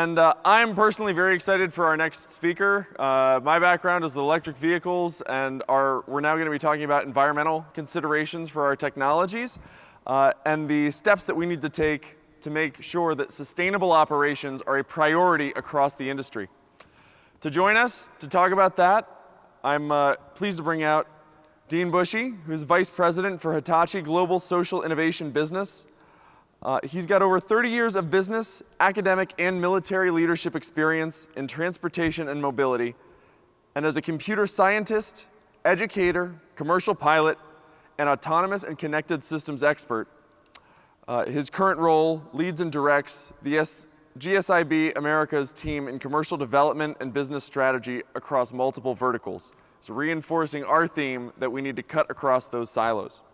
And I'm personally very excited for our next speaker. My background is with electric vehicles, and we're now going to be talking about environmental considerations for our technologies and the steps that we need to take to make sure that sustainable operations are a priority across the industry. To join us to talk about that, I'm pleased to bring out Dean Bushey, who's Vice President for Hitachi Global Social Innovation Business. He's got over 30 years of business, academic, and military leadership experience in transportation and mobility, and as a computer scientist, educator, commercial pilot, and autonomous and connected systems expert. His current role leads and directs the GSIB America's team in commercial development and business strategy across multiple verticals, so reinforcing our theme that we need to cut across those silos.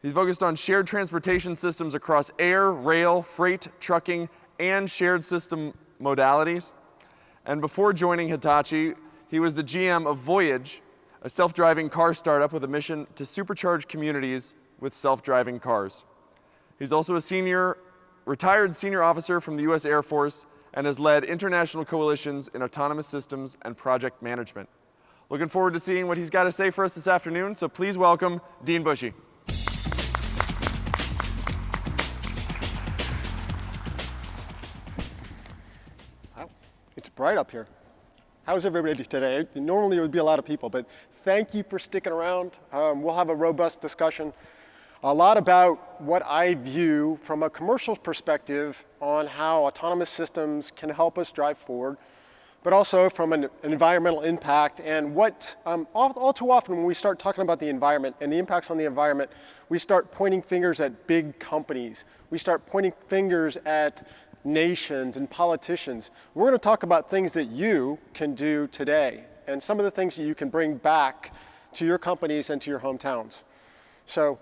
He's focused on shared transportation systems across air, rail, freight, trucking, and shared system modalities. And before joining Hitachi, he was the GM of Voyage, a self-driving car startup with a mission to supercharge communities with self-driving cars. He's also a retired senior officer from the US Air Force and has led international coalitions in autonomous systems and project management. Looking forward to seeing what he's got to say for us this afternoon, so please welcome Dean Bushey. It's bright up here. How's everybody today? Normally it would be a lot of people, but thank you for sticking around. We'll have a robust discussion. A lot about what I view from a commercial perspective on how autonomous systems can help us drive forward, but also from an environmental impact and what, all too often when we start talking about the environment and the impacts on the environment, we start pointing fingers at big companies. We start pointing fingers at nations and politicians. We're going to talk about things that you can do today and some of the things that you can bring back to your companies and to your hometowns. So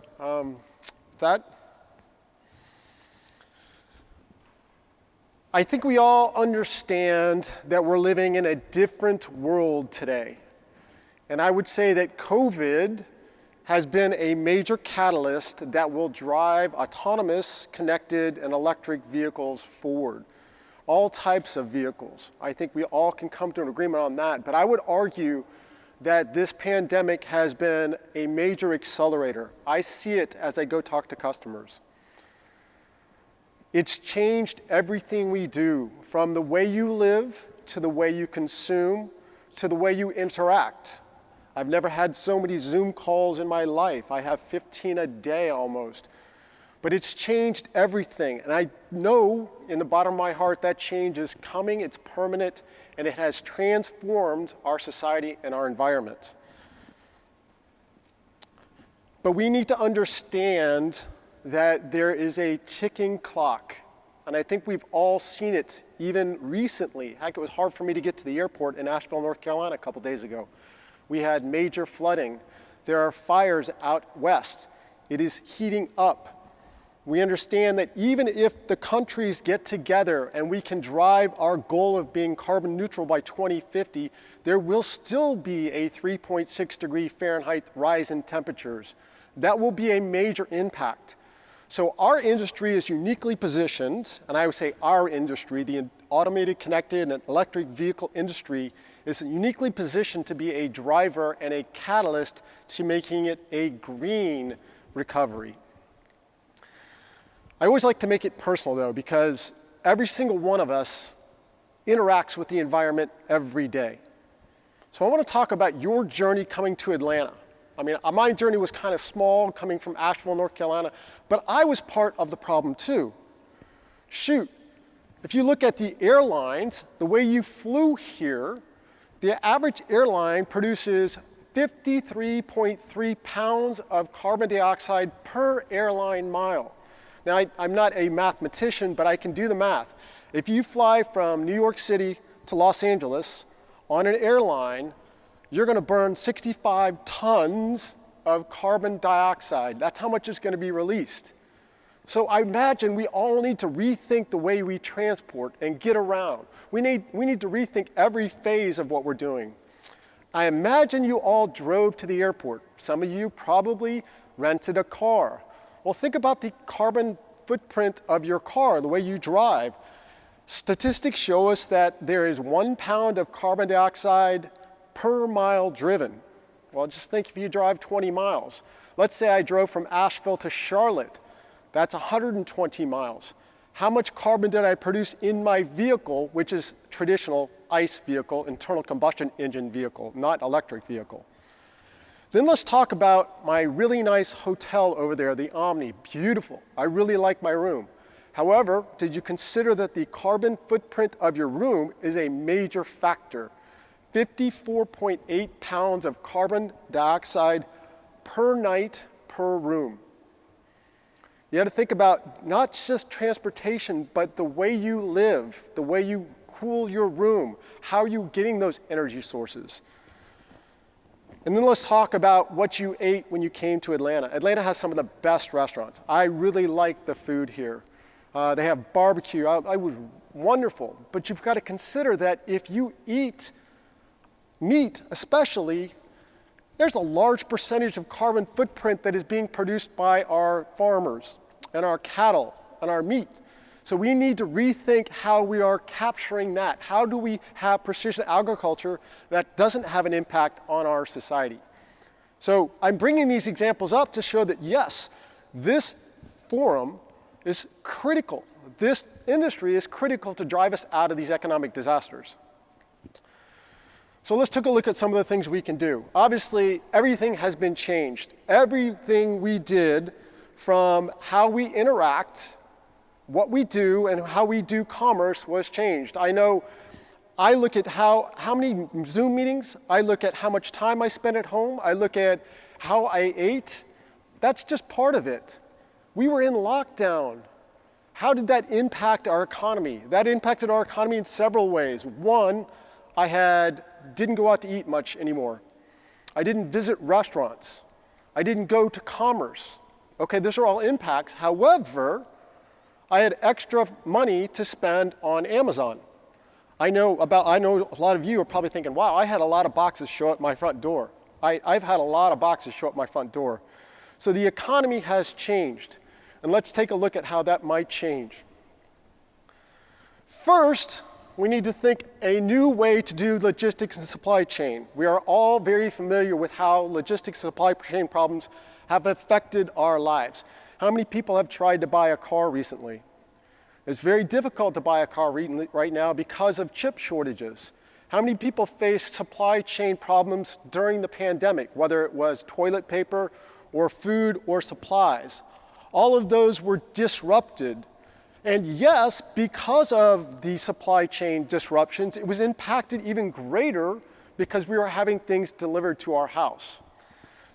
I think we all understand that we're living in a different world today. And I would say that COVID has been a major catalyst that will drive autonomous, connected, and electric vehicles forward. All types of vehicles. I think we all can come to an agreement on that. But I would argue that this pandemic has been a major accelerator. I see it as I go talk to customers. It's changed everything we do, from the way you live, to the way you consume, to the way you interact. I've never had so many Zoom calls in my life. I have 15 a day almost. But it's changed everything. And I know in the bottom of my heart that change is coming, it's permanent, and it has transformed our society and our environment. But we need to understand that there is a ticking clock. And I think we've all seen it even recently. Heck, it was hard for me to get to the airport in Asheville, North Carolina a couple days ago. We had major flooding. There are fires out west. It is heating up. We understand that even if the countries get together and we can drive our goal of being carbon neutral by 2050, there will still be a 3.6 degree Fahrenheit rise in temperatures. That will be a major impact. So our industry is uniquely positioned, and I would say our industry, the automated, connected, and electric vehicle industry, is uniquely positioned to be a driver and a catalyst to making it a green recovery. I always like to make it personal though, because every single one of us interacts with the environment every day. So I want to talk about your journey coming to Atlanta. I mean, my journey was kind of small, coming from Asheville, North Carolina, but I was part of the problem too. Shoot, if you look at the airlines, the way you flew here, the average airline produces 53.3 pounds of carbon dioxide per airline mile. Now, I'm not a mathematician, but I can do the math. If you fly from New York City to Los Angeles on an airline, you're going to burn 65 tons of carbon dioxide. That's how much is going to be released. So I imagine we all need to rethink the way we transport and get around. We need to rethink every phase of what we're doing. I imagine you all drove to the airport. Some of you probably rented a car. Well, think about the carbon footprint of your car, the way you drive. Statistics show us that there is 1 pound of carbon dioxide per mile driven. Well, just think if you drive 20 miles. Let's say I drove from Asheville to Charlotte. That's 120 miles. How much carbon did I produce in my vehicle, which is traditional ICE vehicle, internal combustion engine vehicle, not electric vehicle? Then let's talk about my really nice hotel over there, the Omni. Beautiful. I really like my room. However, did you consider that the carbon footprint of your room is a major factor? 54.8 pounds of carbon dioxide per night per room. You got to think about not just transportation, but the way you live, the way you cool your room, how are you getting those energy sources? And then let's talk about what you ate when you came to Atlanta. Atlanta has some of the best restaurants. I really like the food here. They have barbecue. I was wonderful. But you've got to consider that if you eat meat, especially, there's a large percentage of carbon footprint that is being produced by our farmers and our cattle and our meat. So we need to rethink how we are capturing that. How do we have precision agriculture that doesn't have an impact on our society? So I'm bringing these examples up to show that yes, this forum is critical. This industry is critical to drive us out of these economic disasters. So let's take a look at some of the things we can do. Obviously, everything has been changed. Everything we did, from how we interact, what we do, and how we do commerce was changed. I know I look at how many Zoom meetings, I look at how much time I spent at home, I look at how I ate. That's just part of it. We were in lockdown. How did that impact our economy? That impacted our economy in several ways. One, I didn't go out to eat much anymore. I didn't visit restaurants. I didn't go to commerce. Okay, those are all impacts. However, I had extra money to spend on Amazon. I know a lot of you are probably thinking, wow, I had a lot of boxes show up my front door. I've had a lot of boxes show up my front door. So the economy has changed. And let's take a look at how that might change. First, we need to think a new way to do logistics and supply chain. We are all very familiar with how logistics and supply chain problems have affected our lives. How many people have tried to buy a car recently? It's very difficult to buy a car right now because of chip shortages. How many people faced supply chain problems during the pandemic, whether it was toilet paper or food or supplies? All of those were disrupted. And yes, because of the supply chain disruptions, it was impacted even greater because we were having things delivered to our house.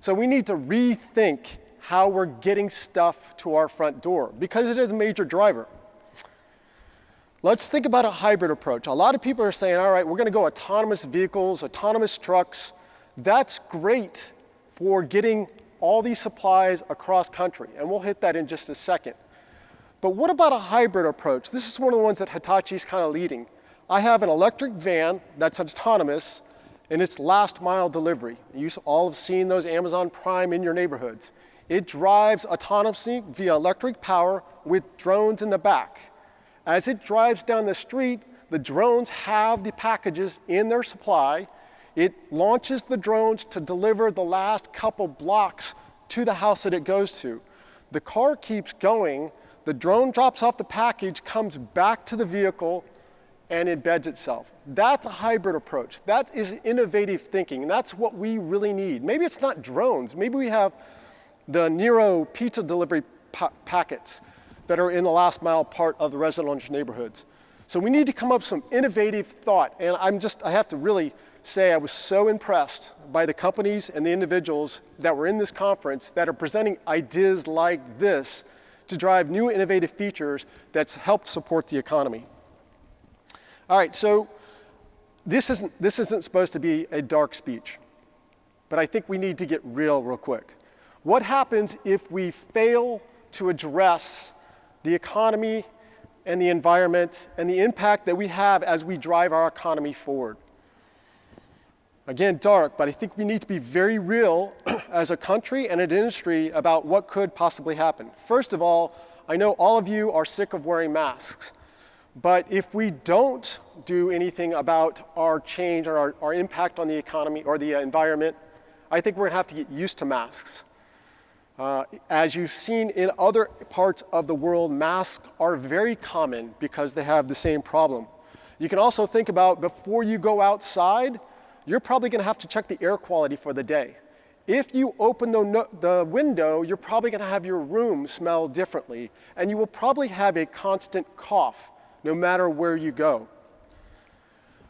So we need to rethink how we're getting stuff to our front door because it is a major driver. Let's think about a hybrid approach. A lot of people are saying, all right, we're going to go autonomous vehicles, autonomous trucks. That's great for getting all these supplies across country, and we'll hit that in just a second. But what about a hybrid approach? This is one of the ones that Hitachi is kind of leading. I have an electric van that's autonomous, and it's last mile delivery. You all have seen those Amazon Prime in your neighborhoods. It drives autonomously via electric power with drones in the back. As it drives down the street, the drones have the packages in their supply. It launches the drones to deliver the last couple blocks to the house that it goes to. The car keeps going, the drone drops off the package, comes back to the vehicle, and embeds itself. That's a hybrid approach. That is innovative thinking, and that's what we really need. Maybe it's not drones. Maybe we have the Nero pizza delivery packets that are in the last mile part of the residential neighborhoods. So we need to come up with some innovative thought, and I have to really say I was so impressed by the companies and the individuals that were in this conference that are presenting ideas like this to drive new innovative features that's helped support the economy. All right, so this isn't supposed to be a dark speech, but I think we need to get real quick. What happens if we fail to address the economy and the environment and the impact that we have as we drive our economy forward? Again, dark, but I think we need to be very real as a country and an industry about what could possibly happen. First of all, I know all of you are sick of wearing masks. But if we don't do anything about our change or our impact on the economy or the environment, I think we're going to have to get used to masks. As you've seen in other parts of the world, masks are very common because they have the same problem. You can also think about before you go outside, you're probably going to have to check the air quality for the day. If you open the window, you're probably going to have your room smell differently, and you will probably have a constant cough no matter where you go.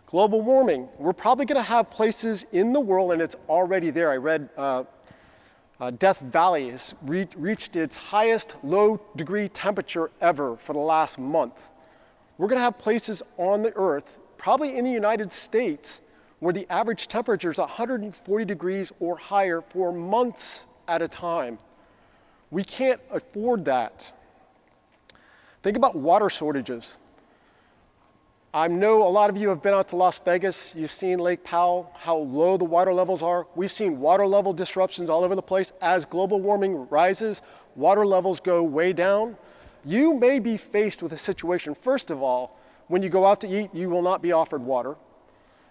Global warming. We're probably going to have places in the world, and it's already there. I read Death Valley has reached its highest low degree temperature ever for the last month. We're going to have places on the Earth, probably in the United States, where the average temperature is 140 degrees or higher for months at a time. We can't afford that. Think about water shortages. I know a lot of you have been out to Las Vegas. You've seen Lake Powell, how low the water levels are. We've seen water level disruptions all over the place. As global warming rises, water levels go way down. You may be faced with a situation, first of all, when you go out to eat, you will not be offered water.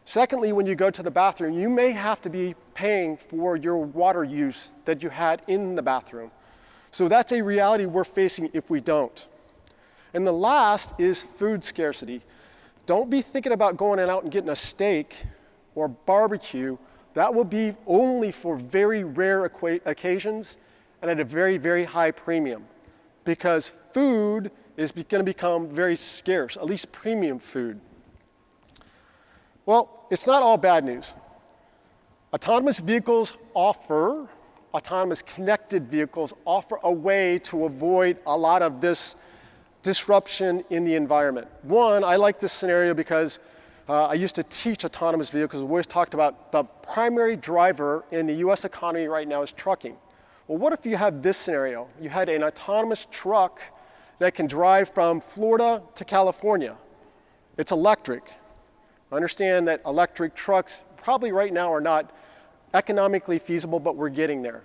Secondly, when you go to the bathroom, you may have to be paying for your water use that you had in the bathroom. So that's a reality we're facing if we don't. And the last is food scarcity. Don't be thinking about going out and getting a steak or barbecue. That will be only for very rare occasions and at a very, very high premium, because food is going to become very scarce, at least premium food. Well, it's not all bad news. Autonomous connected vehicles offer a way to avoid a lot of this disruption in the environment. One, I like this scenario because I used to teach autonomous vehicles. We always talked about the primary driver in the US economy right now is trucking. Well, what if you had this scenario? You had an autonomous truck that can drive from Florida to California. It's electric. Understand that electric trucks probably right now are not economically feasible, but we're getting there.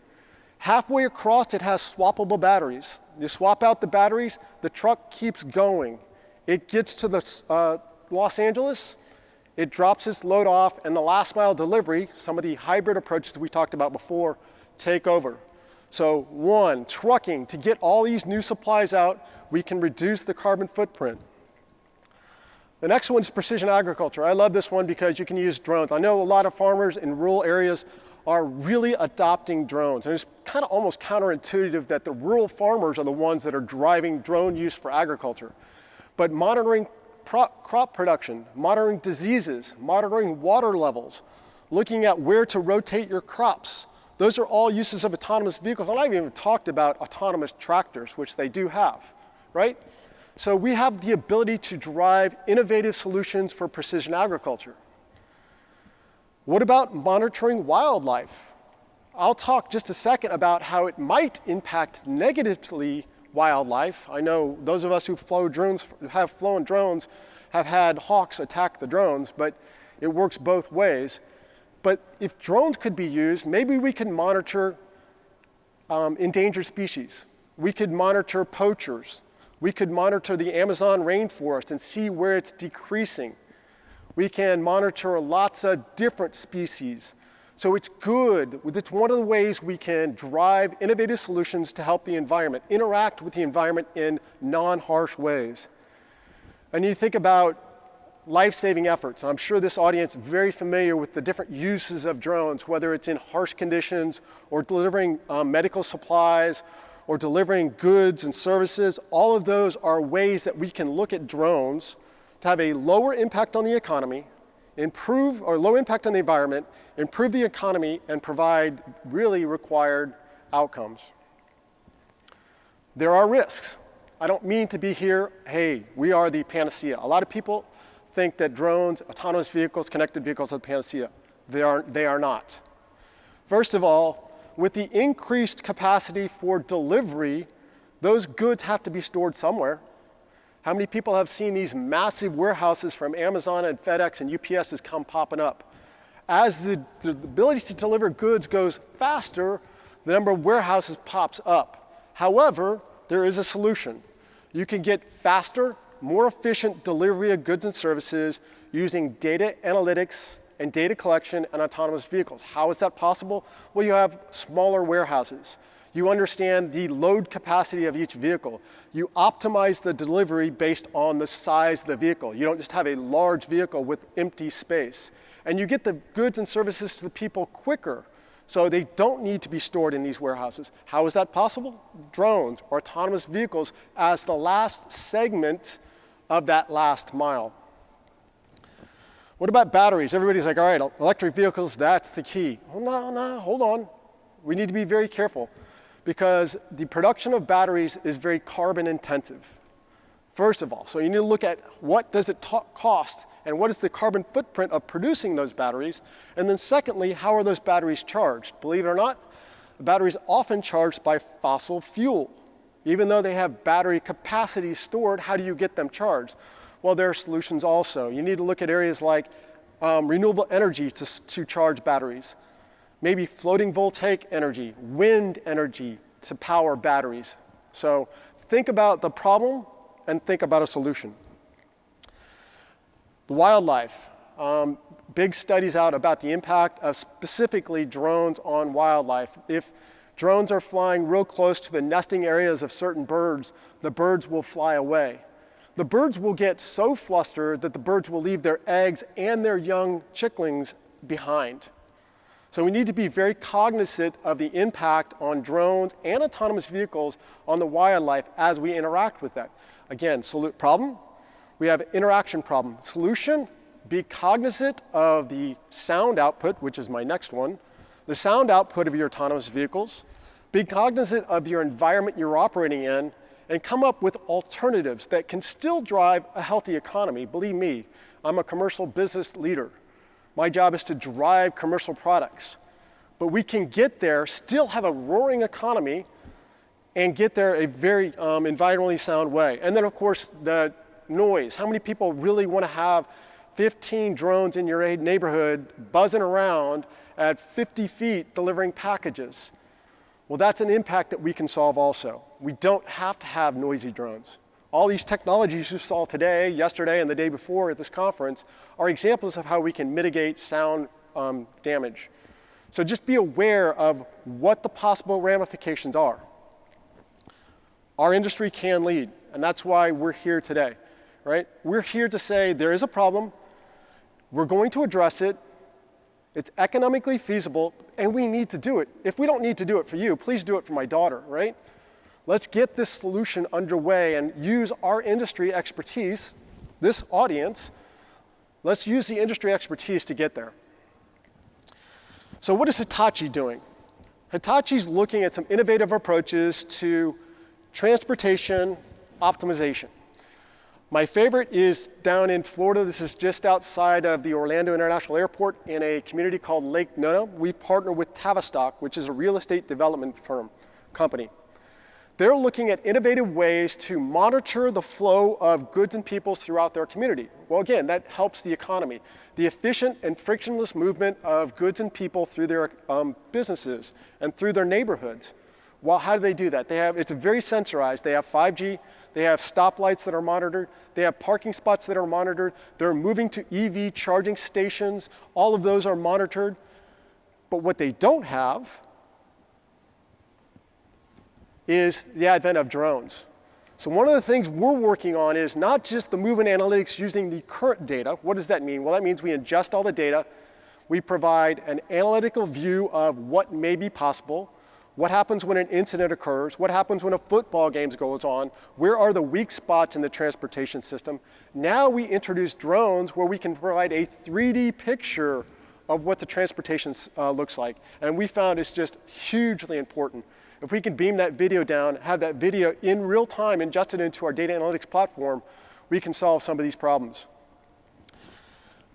Halfway across, it has swappable batteries. You swap out the batteries, the truck keeps going. It gets to the Los Angeles, it drops its load off, and the last mile delivery, some of the hybrid approaches we talked about before, take over. So one, trucking, to get all these new supplies out, we can reduce the carbon footprint. The next one is precision agriculture. I love this one because you can use drones. I know a lot of farmers in rural areas are really adopting drones. And it's kind of almost counterintuitive that the rural farmers are the ones that are driving drone use for agriculture. But monitoring crop production, monitoring diseases, monitoring water levels, looking at where to rotate your crops, those are all uses of autonomous vehicles. And I haven't even talked about autonomous tractors, which they do have, right? So we have the ability to drive innovative solutions for precision agriculture. What about monitoring wildlife? I'll talk just a second about how it might impact negatively wildlife. I know those of us who have flown drones have had hawks attack the drones, but it works both ways. But if drones could be used, maybe we can monitor endangered species. We could monitor poachers. We could monitor the Amazon rainforest and see where it's decreasing. We can monitor lots of different species. So it's good. It's one of the ways we can drive innovative solutions to help the environment, interact with the environment in non-harsh ways. And you think about life-saving efforts. I'm sure this audience is very familiar with the different uses of drones, whether it's in harsh conditions or delivering medical supplies or delivering goods and services. All of those are ways that we can look at drones to have a lower impact on the economy, low impact on the environment, improve the economy, and provide really required outcomes. There are risks. I don't mean to be here, hey, we are the panacea. A lot of people think that drones, autonomous vehicles, connected vehicles are the panacea. They are not. First of all, with the increased capacity for delivery, those goods have to be stored somewhere. How many people have seen these massive warehouses from Amazon and FedEx and UPS has come popping up? As the ability to deliver goods goes faster, the number of warehouses pops up. However, there is a solution. You can get faster, more efficient delivery of goods and services using data analytics and data collection and autonomous vehicles. How is that possible? Well, you have smaller warehouses. You understand the load capacity of each vehicle. You optimize the delivery based on the size of the vehicle. You don't just have a large vehicle with empty space. And you get the goods and services to the people quicker, so they don't need to be stored in these warehouses. How is that possible? Drones or autonomous vehicles as the last segment of that last mile. What about batteries? Everybody's like, all right, electric vehicles, that's the key. Well, no, hold on. We need to be very careful because the production of batteries is very carbon intensive. First of all, so you need to look at what does it cost and what is the carbon footprint of producing those batteries. And then secondly, how are those batteries charged? Believe it or not, the batteries often charged by fossil fuel. Even though they have battery capacity stored, how do you get them charged? Well, there are solutions also. You need to look at areas like renewable energy to charge batteries. Maybe floating voltaic energy, wind energy to power batteries. So think about the problem and think about a solution. The wildlife. Big studies out about the impact of specifically drones on wildlife. If drones are flying real close to the nesting areas of certain birds, the birds will fly away. The birds will get so flustered that the birds will leave their eggs and their young chicklings behind. So we need to be very cognizant of the impact on drones and autonomous vehicles on the wildlife as we interact with that. Again, problem, we have interaction problem. Solution, be cognizant of the sound output, which is my next one, the sound output of your autonomous vehicles, be cognizant of your environment you're operating in, and come up with alternatives that can still drive a healthy economy. Believe me, I'm a commercial business leader. My job is to drive commercial products. But we can get there, still have a roaring economy, and get there a very environmentally sound way. And then, of course, the noise. How many people really want to have 15 drones in your neighborhood buzzing around at 50 feet delivering packages? Well, that's an impact that we can solve also. We don't have to have noisy drones. All these technologies you saw today, yesterday, and the day before at this conference are examples of how we can mitigate sound damage. So just be aware of what the possible ramifications are. Our industry can lead, and that's why we're here today, right? We're here to say there is a problem, we're going to address it, it's economically feasible, and we need to do it. If we don't need to do it for you, please do it for my daughter, right? Let's get this solution underway and use our industry expertise, this audience, let's use the industry expertise to get there. So what is Hitachi doing? Hitachi's looking at some innovative approaches to transportation optimization. My favorite is down in Florida. This is just outside of the Orlando International Airport in a community called Lake Nona. We partner with Tavistock, which is a real estate development company. They're looking at innovative ways to monitor the flow of goods and people throughout their community. Well, again, that helps the economy. The efficient and frictionless movement of goods and people through their businesses and through their neighborhoods. Well, how do they do that? It's very sensorized. They have 5G, they have stoplights that are monitored, they have parking spots that are monitored, they're moving to EV charging stations, all of those are monitored. But what they don't have is the advent of drones. So one of the things we're working on is not just the movement analytics using the current data. What does that mean? Well, that means we ingest all the data, we provide an analytical view of what may be possible, what happens when an incident occurs, what happens when a football game goes on, where are the weak spots in the transportation system. Now we introduce drones where we can provide a 3D picture of what the transportation looks like. And we found it's just hugely important. If we can beam that video down, have that video in real time ingested into our data analytics platform, we can solve some of these problems.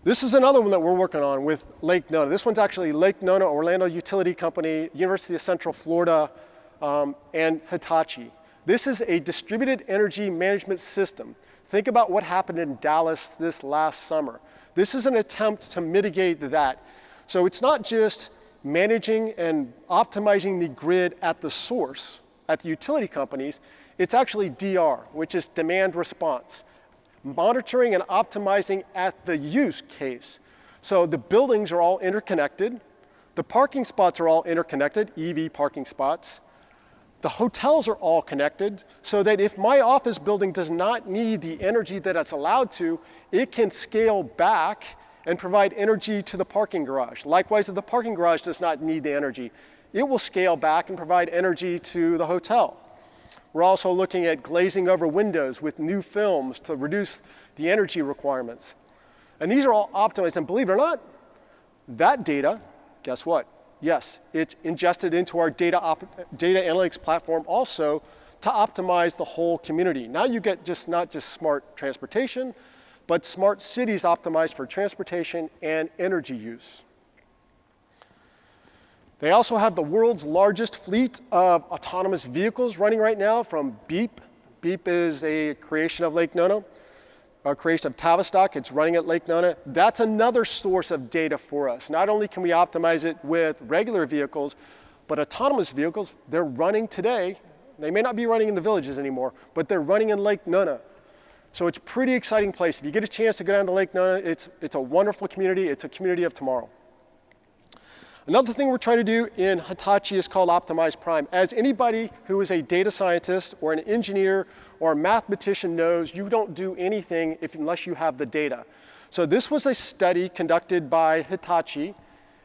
This is another one that we're working on with Lake Nona. This one's actually Lake Nona Orlando Utility Company, University of Central Florida, and Hitachi. This is a distributed energy management system. Think about what happened in Dallas this last summer. This is an attempt to mitigate that. So it's not just managing and optimizing the grid at the source, at the utility companies, it's actually DR, which is demand response. monitoring and optimizing at the use case. So the buildings are all interconnected. The parking spots are all interconnected, EV parking spots. The hotels are all connected so that if my office building does not need the energy that it's allowed to, it can scale back and provide energy to the parking garage. Likewise, if the parking garage does not need the energy, it will scale back and provide energy to the hotel. We're also looking at glazing over windows with new films to reduce the energy requirements. And these are all optimized, and believe it or not, that data, guess what? Yes, it's ingested into our data analytics platform also to optimize the whole community. Now you get not just smart transportation, but smart cities optimized for transportation and energy use. They also have the world's largest fleet of autonomous vehicles running right now from Beep. Beep is a creation of Lake Nona, a creation of Tavistock. It's running at Lake Nona. That's another source of data for us. Not only can we optimize it with regular vehicles, but autonomous vehicles, they're running today. They may not be running in the villages anymore, but they're running in Lake Nona. So it's a pretty exciting place. If you get a chance to go down to Lake Nona, it's a wonderful community. It's a community of tomorrow. Another thing we're trying to do in Hitachi is called Optimize Prime. As anybody who is a data scientist or an engineer or a mathematician knows, you don't do anything unless you have the data. So this was a study conducted by Hitachi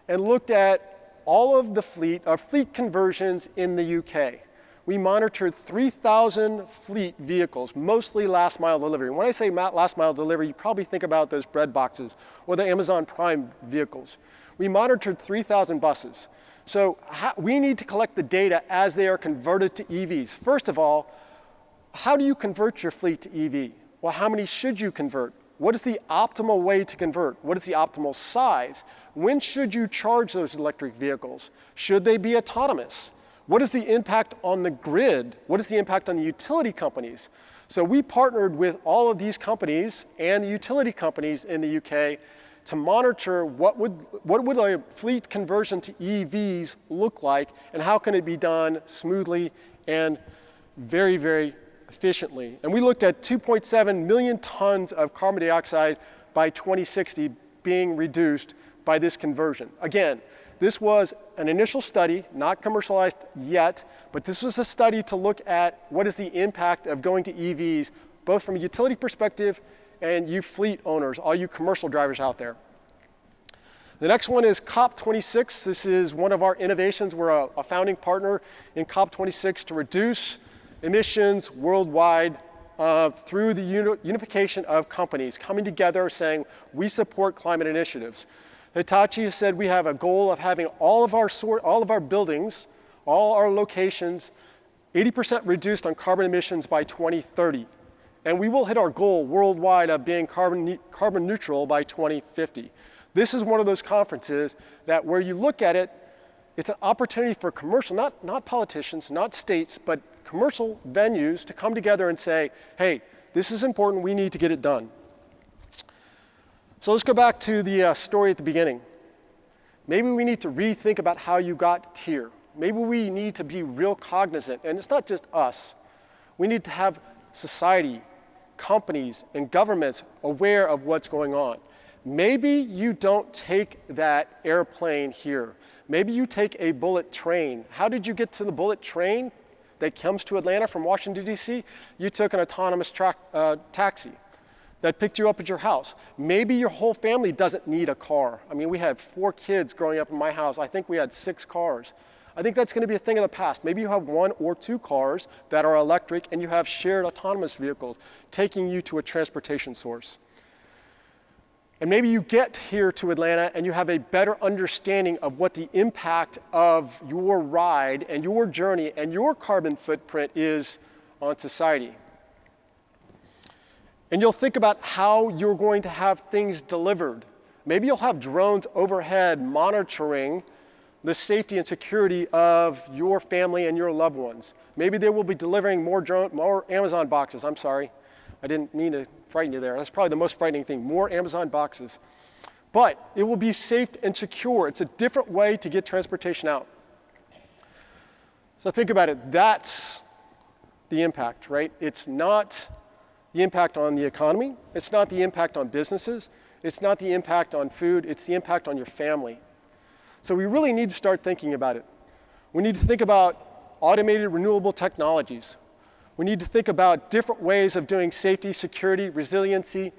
and looked at all of the fleet conversions in the UK. We monitored 3,000 fleet vehicles, mostly last mile delivery. When I say last mile delivery, you probably think about those bread boxes or the Amazon Prime vehicles. We monitored 3,000 buses. So we need to collect the data as they are converted to EVs. First of all, how do you convert your fleet to EV? Well, how many should you convert? What is the optimal way to convert? What is the optimal size? When should you charge those electric vehicles? Should they be autonomous? What is the impact on the grid? What is the impact on the utility companies? So we partnered with all of these companies and the utility companies in the UK to monitor what would a fleet conversion to EVs look like and how can it be done smoothly and very, very efficiently. And we looked at 2.7 million tons of carbon dioxide by 2060 being reduced by this conversion. Again, this was an initial study, not commercialized yet, but this was a study to look at what is the impact of going to EVs, both from a utility perspective and you fleet owners, all you commercial drivers out there. The next one is COP26. This is one of our innovations. We're a founding partner in COP26 to reduce emissions worldwide through the unification of companies coming together saying we support climate initiatives. Hitachi has said we have a goal of having all of our buildings, all our locations, 80% reduced on carbon emissions by 2030. And we will hit our goal worldwide of being carbon neutral by 2050. This is one of those conferences that where you look at it, it's an opportunity for commercial, not politicians, not states, but commercial venues to come together and say, hey, this is important, we need to get it done. So let's go back to the story at the beginning. Maybe we need to rethink about how you got here. Maybe we need to be real cognizant, and it's not just us. We need to have society, companies, and governments aware of what's going on. Maybe you don't take that airplane here. Maybe you take a bullet train. How did you get to the bullet train that comes to Atlanta from Washington, D.C.? You took an autonomous taxi that picked you up at your house. Maybe your whole family doesn't need a car. I mean, we had 4 kids growing up in my house. I think we had 6 cars. I think that's going to be a thing of the past. Maybe you have 1 or 2 cars that are electric and you have shared autonomous vehicles taking you to a transportation source. And maybe you get here to Atlanta and you have a better understanding of what the impact of your ride and your journey and your carbon footprint is on society. And you'll think about how you're going to have things delivered. Maybe you'll have drones overhead monitoring the safety and security of your family and your loved ones. Maybe they will be delivering more Amazon boxes. I'm sorry, I didn't mean to frighten you there. That's probably the most frightening thing, more Amazon boxes. But it will be safe and secure. It's a different way to get transportation out. So think about it, that's the impact, right? It's not the impact on the economy. It's not the impact on businesses. It's not the impact on food. It's the impact on your family. So we really need to start thinking about it. We need to think about automated renewable technologies. We need to think about different ways of doing safety, security, resiliency,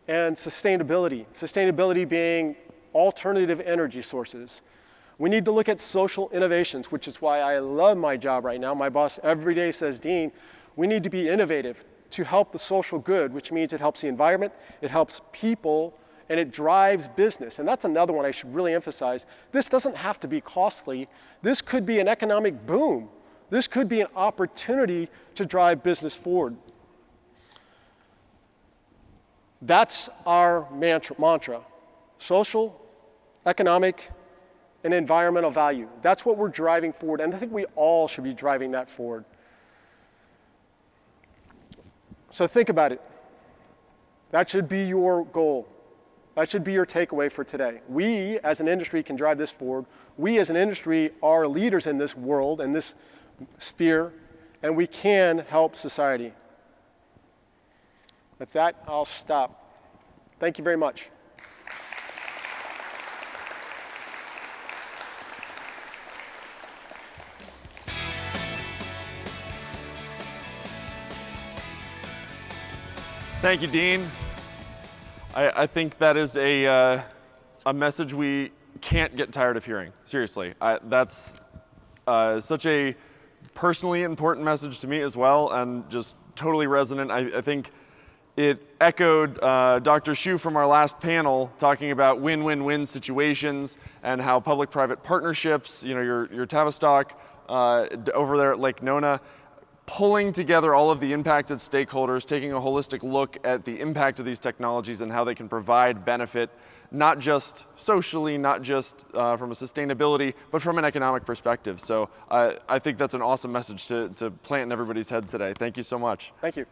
and sustainability. Sustainability being alternative energy sources. We need to look at social innovations, which is why I love my job right now. My boss every day says, Dean, we need to be innovative to help the social good, which means it helps the environment, it helps people, and it drives business. And that's another one I should really emphasize. This doesn't have to be costly. This could be an economic boom. This could be an opportunity to drive business forward. That's our mantra. Social, economic, and environmental value. That's what we're driving forward, and I think we all should be driving that forward. So think about it. That should be your goal. That should be your takeaway for today. We, as an industry, can drive this forward. We, as an industry, are leaders in this world, in this sphere, and we can help society. With that, I'll stop. Thank you very much. Thank you, Dean. I think that is a message we can't get tired of hearing. Seriously, that's such a personally important message to me as well, and just totally resonant. I think it echoed Dr. Shu from our last panel talking about win-win-win situations and how public-private partnerships, your Tavistock over there at Lake Nona, pulling together all of the impacted stakeholders, taking a holistic look at the impact of these technologies and how they can provide benefit, not just socially, not just from a sustainability, but from an economic perspective. So I think that's an awesome message to plant in everybody's heads today. Thank you so much. Thank you.